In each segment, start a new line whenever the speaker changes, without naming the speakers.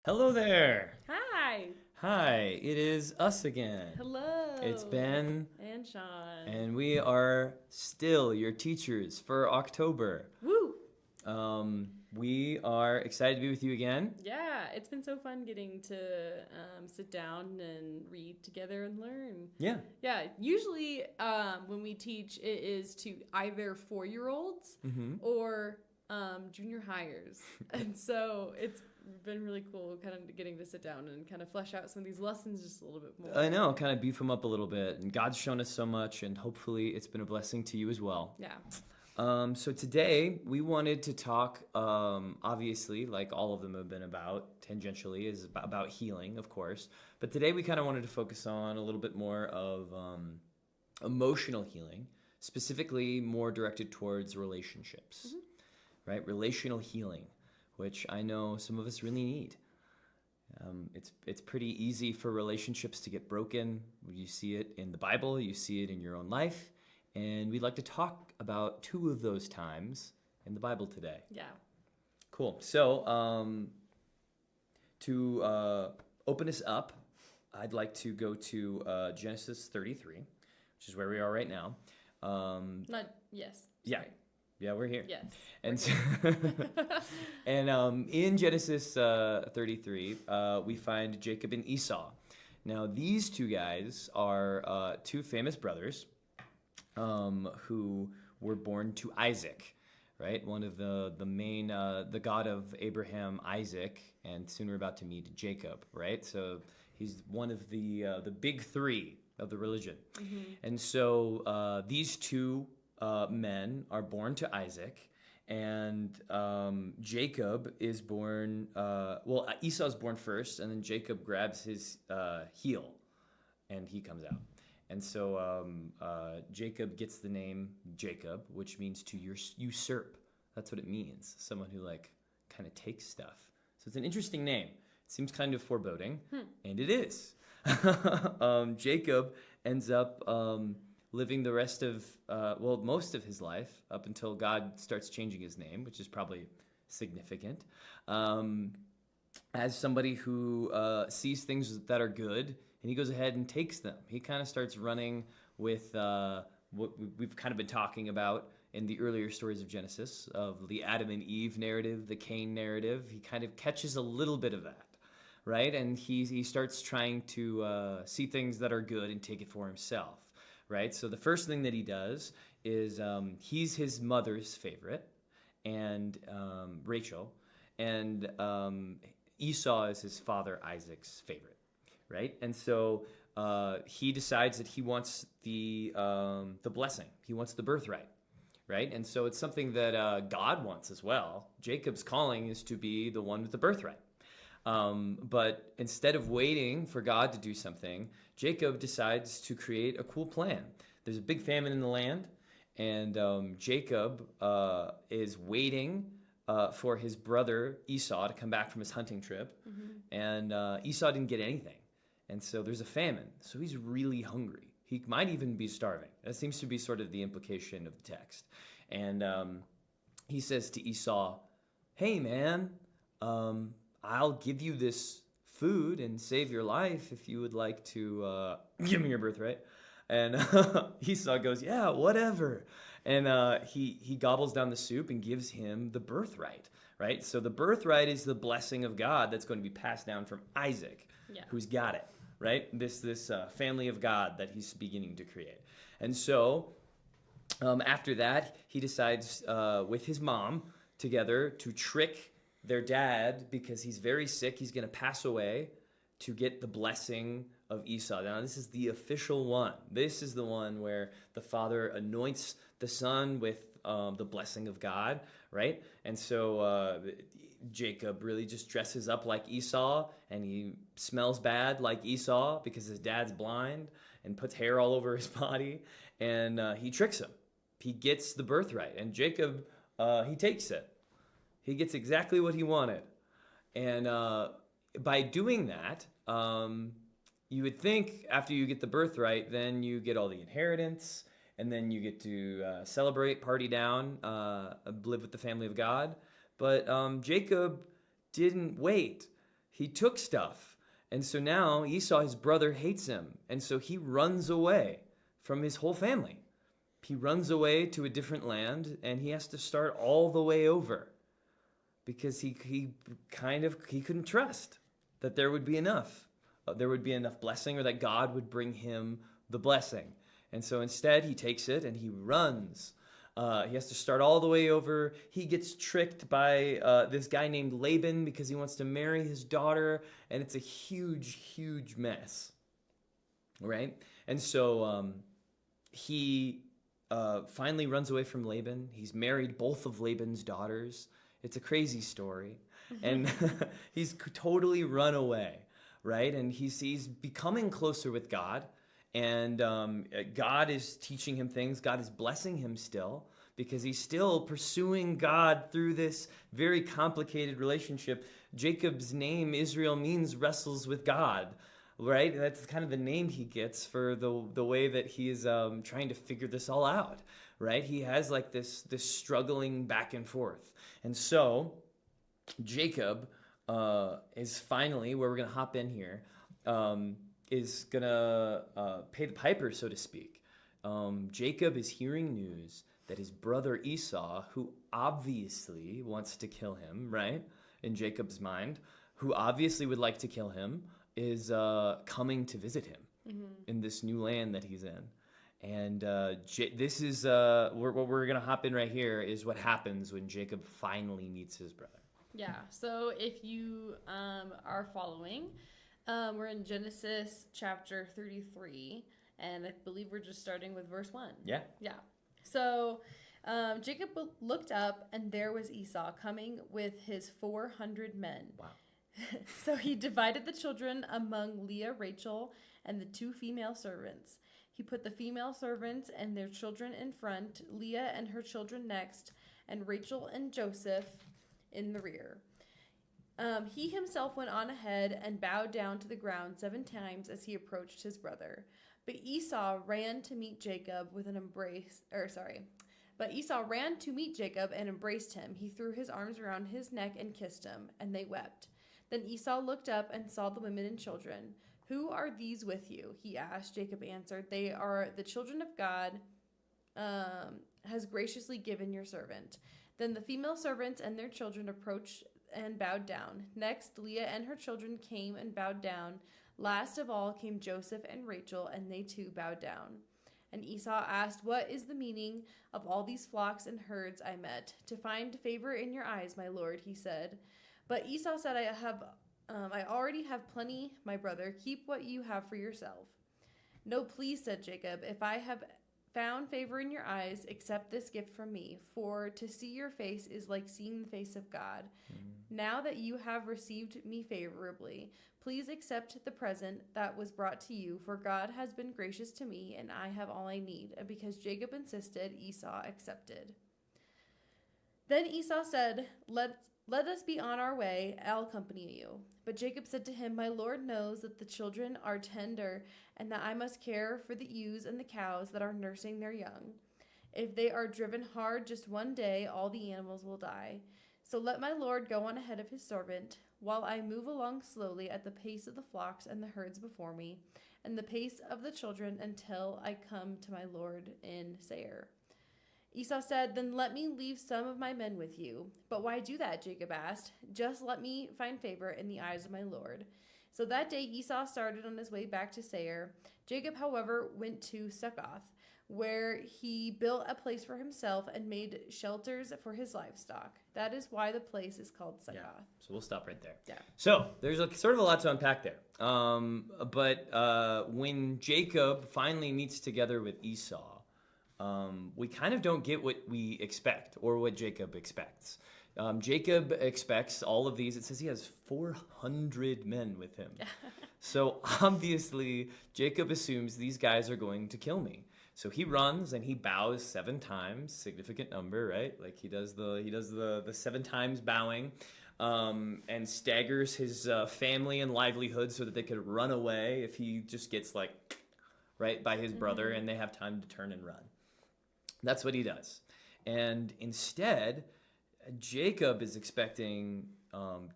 Hello there.
Hi.
Hi, it is us again.
Hello.
It's Ben,
And Sean.
and we are still your teachers for October.
Woo!
We are excited to be with you again.
Yeah, it's been so fun getting to sit down and read together and learn.
Yeah.
Yeah, usually when we teach, it is to either 4-year-olds or junior hires. And so it's been really cool kind of getting to sit down and kind of flesh out some of these lessons just a little bit more.
I know, kind of beef them up a little bit. And God's shown us so much, and hopefully it's been a blessing to you as well.
Yeah.
So today we wanted to talk, obviously, like all of them have been about, tangentially, is about healing, of course. But today we kind of wanted to focus on a little bit more of emotional healing, specifically more directed towards relationships, right? Relational healing, which I know some of us really need. It's pretty easy for relationships to get broken. You see it in the Bible, you see it in your own life. And we'd like to talk about 2 of those times in the Bible today.
Yeah.
Cool. So to open us up, I'd like to go to Genesis 33, which is where we are right now.
Yes.
Yeah.
Sorry.
Yeah, we're here.
Yes.
And so, and in Genesis 33, we find Jacob and Esau. Now, these 2 guys are 2 famous brothers who were born to Isaac, right? One of the main, the God of Abraham, Isaac, and soon we're about to meet Jacob, right? So he's one of the big 3 of the religion. And so these 2 men are born to Isaac, and Jacob is born, Esau's born first, and then Jacob grabs his heel, and he comes out. And so Jacob gets the name Jacob, which means to usurp. That's what it means. Someone who kind of takes stuff. So it's an interesting name. It seems kind of foreboding, and it is. Jacob ends up living the rest of, most of his life up until God starts changing his name, which is probably significant, as somebody who sees things that are good, and he goes ahead and takes them. He kind of starts running with what we've kind of been talking about in the earlier stories of Genesis, of the Adam and Eve narrative, the Cain narrative. He kind of catches a little bit of that, right? And he starts trying to see things that are good and take it for himself, right? So the first thing that he does is he's his mother's favorite, and Rachel, and Esau is his father Isaac's favorite. Right, and so he decides that he wants the blessing. He wants the birthright, right? And so it's something that God wants as well. Jacob's calling is to be the one with the birthright. But instead of waiting for God to do something, Jacob decides to create a cool plan. There's a big famine in the land, and Jacob is waiting for his brother Esau to come back from his hunting trip, and Esau didn't get anything. And so there's a famine. So he's really hungry. He might even be starving. That seems to be sort of the implication of the text. And he says to Esau, "Hey, man, I'll give you this food and save your life if you would like to give me your birthright." And Esau goes, "Yeah, whatever." And he gobbles down the soup and gives him the birthright, right? So the birthright is the blessing of God that's going to be passed down from Isaac, who's got it. Right? This family of God that he's beginning to create. And so after that, he decides with his mom together to trick their dad, because he's very sick. He's going to pass away, to get the blessing of Esau. Now, this is the official one. This is the one where the father anoints the son with the blessing of God, right? And so Jacob really just dresses up like Esau, and he smells bad like Esau because his dad's blind, and puts hair all over his body, and he tricks him. He gets the birthright, and Jacob, he takes it. He gets exactly what he wanted. And by doing that, you would think after you get the birthright, then you get all the inheritance, and then you get to celebrate, party down, live with the family of God. But Jacob didn't wait He took stuff. And so now Esau, his brother, hates him. And so he runs away from his whole family. He runs away to a different land, and he has to start all the way over because he couldn't trust that there would be enough. There would be enough blessing, or that God would bring him the blessing. And so instead, he takes it and he runs. He has to start all the way over. He gets tricked by this guy named Laban because he wants to marry his daughter, and it's a huge, huge mess, right? And so he finally runs away from Laban. He's married both of Laban's daughters. It's a crazy story, and he's totally run away, right? And he's becoming closer with God. And God is teaching him things. God is blessing him still because he's still pursuing God through this very complicated relationship. Jacob's name, Israel, means wrestles with God, right? That's kind of the name he gets for the way that he is trying to figure this all out, right? He has like this struggling back and forth. And so Jacob is finally, where we're going to hop in here, is going to pay the piper, so to speak. Jacob is hearing news that his brother Esau, who obviously wants to kill him, right, in Jacob's mind, who obviously would like to kill him, is coming to visit him in this new land that he's in. And this is, what we're going to hop in right here, is what happens when Jacob finally meets his brother.
Yeah, so if you are following, we're in Genesis chapter 33, and I believe we're just starting with verse 1.
Yeah.
Yeah. So Jacob looked up, and there was Esau coming with his 400 men.
Wow.
So he divided the children among Leah, Rachel, and the 2 female servants. He put the female servants and their children in front, Leah and her children next, and Rachel and Joseph in the rear. He himself went on ahead and bowed down to the ground 7 times as he approached his brother. But Esau ran to meet Jacob and embraced him. He threw his arms around his neck and kissed him, and they wept. Then Esau looked up and saw the women and children. "Who are these with you?" he asked. Jacob answered, "They are the children of God, has graciously given your servant." Then the female servants and their children approached and bowed down. Next, Leah and her children came and bowed down. Last of all came Joseph and Rachel, and they too bowed down. And Esau asked, "What is the meaning of all these flocks and herds I met? To find favor in your eyes, my lord," he said. But Esau said, I already have plenty, my brother. Keep what you have for yourself." "No, please," said Jacob. "If I have found favor in your eyes, accept this gift from me. For to see your face is like seeing the face of God. Now that you have received me favorably, please accept the present that was brought to you. For God has been gracious to me, and I have all I need." And because Jacob insisted, Esau accepted. Then Esau said, Let us be on our way. I'll accompany you." But Jacob said to him, "My Lord knows that the children are tender, and that I must care for the ewes and the cows that are nursing their young. If they are driven hard just one day, all the animals will die. So let my Lord go on ahead of his servant, while I move along slowly at the pace of the flocks and the herds before me, and the pace of the children until I come to my Lord in Seir." Esau said, "Then let me leave some of my men with you." "But why do that?" Jacob asked. "Just let me find favor in the eyes of my Lord." So that day Esau started on his way back to Seir. Jacob, however, went to Succoth, where he built a place for himself and made shelters for his livestock. That is why the place is called Succoth.
Yeah. So we'll stop right there.
Yeah.
So there's sort of a lot to unpack there. But when Jacob finally meets together with Esau, we kind of don't get what we expect or what Jacob expects. Jacob expects all of these. It says he has 400 men with him. So obviously, Jacob assumes these guys are going to kill me. So he runs and he bows 7 times, significant number, right? Like he does the 7 times bowing, and staggers his family and livelihood so that they could run away if he just gets right by his brother and they have time to turn and run. That's what he does. And instead, Jacob is expecting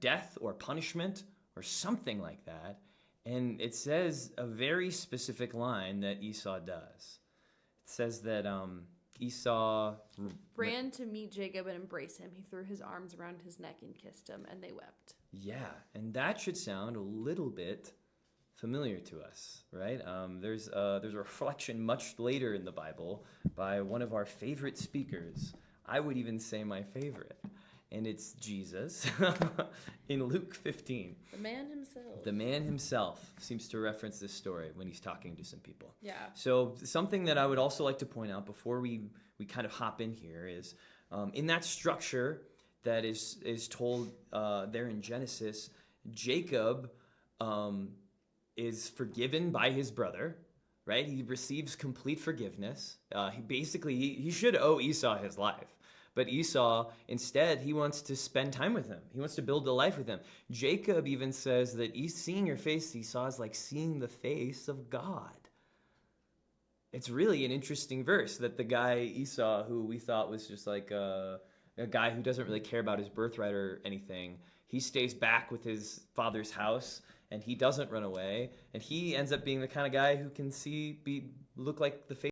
death or punishment or something like that. And it says a very specific line that Esau does. It says that Esau
ran to meet Jacob and embrace him. He threw his arms around his neck and kissed him, and they wept.
Yeah, and that should sound a little bit familiar to us, right? There's a reflection much later in the Bible by one of our favorite speakers. I would even say my favorite. And it's Jesus in Luke 15.
The man himself.
The man himself seems to reference this story when he's talking to some people.
Yeah.
So something that I would also like to point out before we kind of hop in here is in that structure that is told there in Genesis, Jacob is forgiven by his brother, right? He receives complete forgiveness. He should owe Esau his life. But Esau, instead, he wants to spend time with him. He wants to build a life with him. Jacob even says that seeing your face, Esau, is like seeing the face of God. It's really an interesting verse that the guy Esau, who we thought was just like a guy who doesn't really care about his birthright or anything, he stays back with his father's house, and he doesn't run away. And he ends up being the kind of guy who can look like the face